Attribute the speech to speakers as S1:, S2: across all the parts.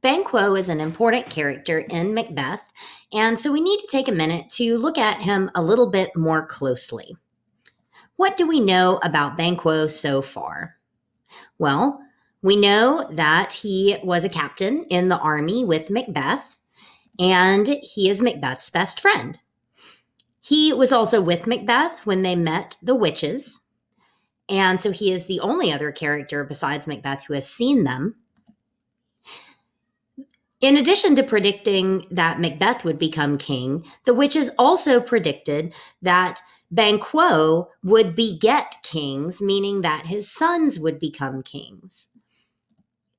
S1: Banquo is an important character in Macbeth, and so we need to take a minute to look at him a little bit more closely. What do we know about Banquo so far? Well, we know that he was a captain in the army with Macbeth, and he is Macbeth's best friend. He was also with Macbeth when they met the witches, and so he is the only other character besides Macbeth who has seen them. In addition to predicting that Macbeth would become king, the witches also predicted that Banquo would beget kings, meaning that his sons would become kings.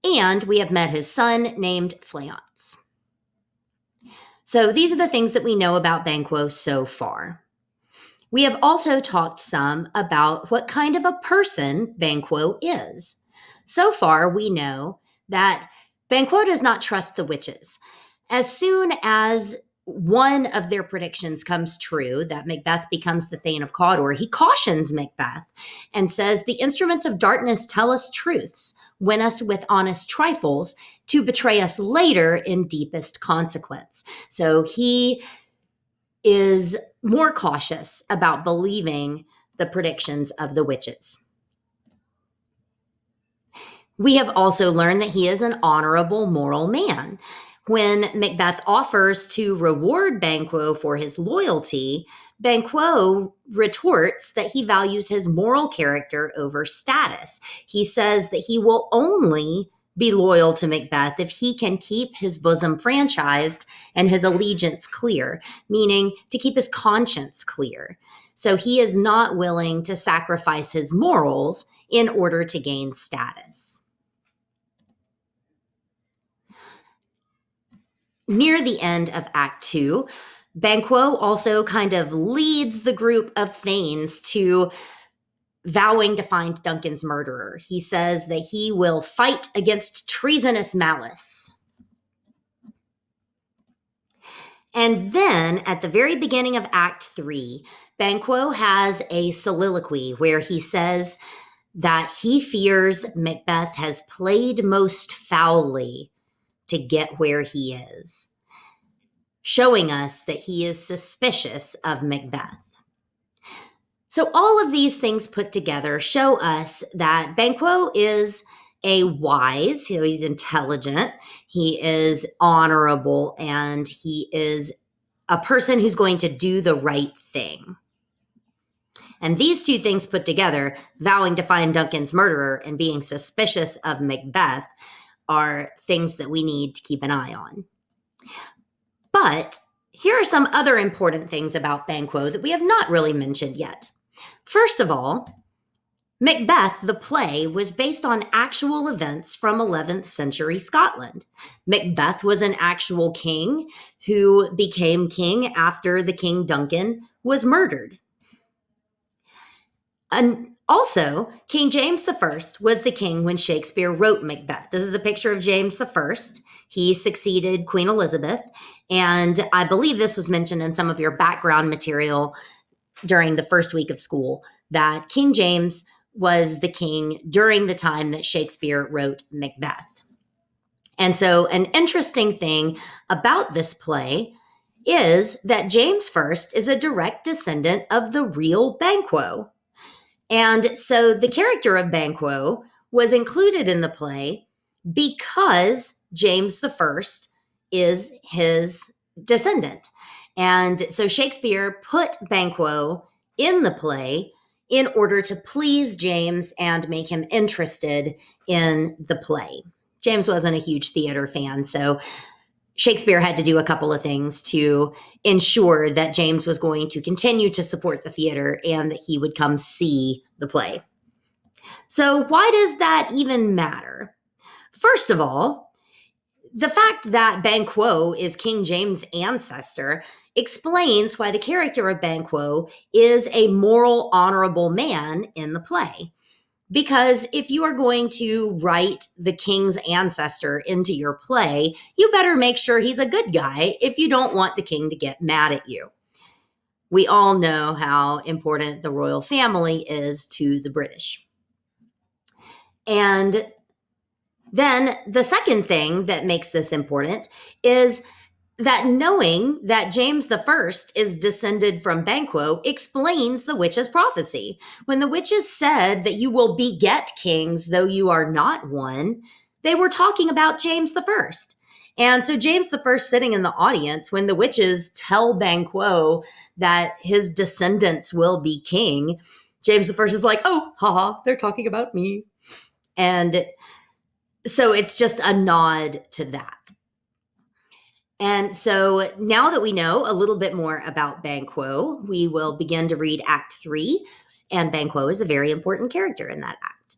S1: And we have met his son named Fleance. So these are the things that we know about Banquo so far. We have also talked some about what kind of a person Banquo is. So far, we know that Banquo does not trust the witches. As soon as one of their predictions comes true, that Macbeth becomes the Thane of Cawdor, he cautions Macbeth and says, "The instruments of darkness tell us truths, win us with honest trifles, to betray us later in deepest consequence." So he is more cautious about believing the predictions of the witches. We have also learned that he is an honorable, moral man. When Macbeth offers to reward Banquo for his loyalty, Banquo retorts that he values his moral character over status. He says that he will only be loyal to Macbeth if he can keep his bosom franchised and his allegiance clear, meaning to keep his conscience clear. So he is not willing to sacrifice his morals in order to gain status. Near the end of Act 2, Banquo also kind of leads the group of Thanes to vowing to find Duncan's murderer. He says that he will fight against treasonous malice. And then at the very beginning of Act 3, Banquo has a soliloquy where he says that he fears Macbeth has played most foully to get where he is, showing us that he is suspicious of Macbeth. So all of these things put together show us that Banquo is a wise, he's intelligent, he is honorable, and he is a person who's going to do the right thing. And these two things put together, vowing to find Duncan's murderer and being suspicious of Macbeth, are things that we need to keep an eye on. But here are some other important things about Banquo that we have not really mentioned yet. First of all, Macbeth, the play, was based on actual events from 11th century Scotland. Macbeth was an actual king who became king after the King Duncan was murdered. And also, King James I was the king when Shakespeare wrote Macbeth. This is a picture of James I. He succeeded Queen Elizabeth, and I believe this was mentioned in some of your background material during the first week of school, that King James was the king during the time that Shakespeare wrote Macbeth. And so an interesting thing about this play is that James I is a direct descendant of the real Banquo. And so the character of Banquo was included in the play because James I is his descendant. And so Shakespeare put Banquo in the play in order to please James and make him interested in the play. James wasn't a huge theater fan, so Shakespeare had to do a couple of things to ensure that James was going to continue to support the theater and that he would come see the play. So why does that even matter? First of all, the fact that Banquo is King James' ancestor explains why the character of Banquo is a moral, honorable man in the play. Because if you are going to write the king's ancestor into your play, you better make sure he's a good guy if you don't want the king to get mad at you. We all know how important the royal family is to the British. And Then the second thing that makes this important is that knowing that James the First is descended from Banquo explains the witch's prophecy. When the witches said that you will beget kings though you are not one, they were talking about James the First. And so James the First sitting in the audience when the witches tell Banquo that his descendants will be king, James the First is like, oh, haha, they're talking about me. And so it's just a nod to that. And so now that we know a little bit more about Banquo, we will begin to read Act 3. And Banquo is a very important character in that act.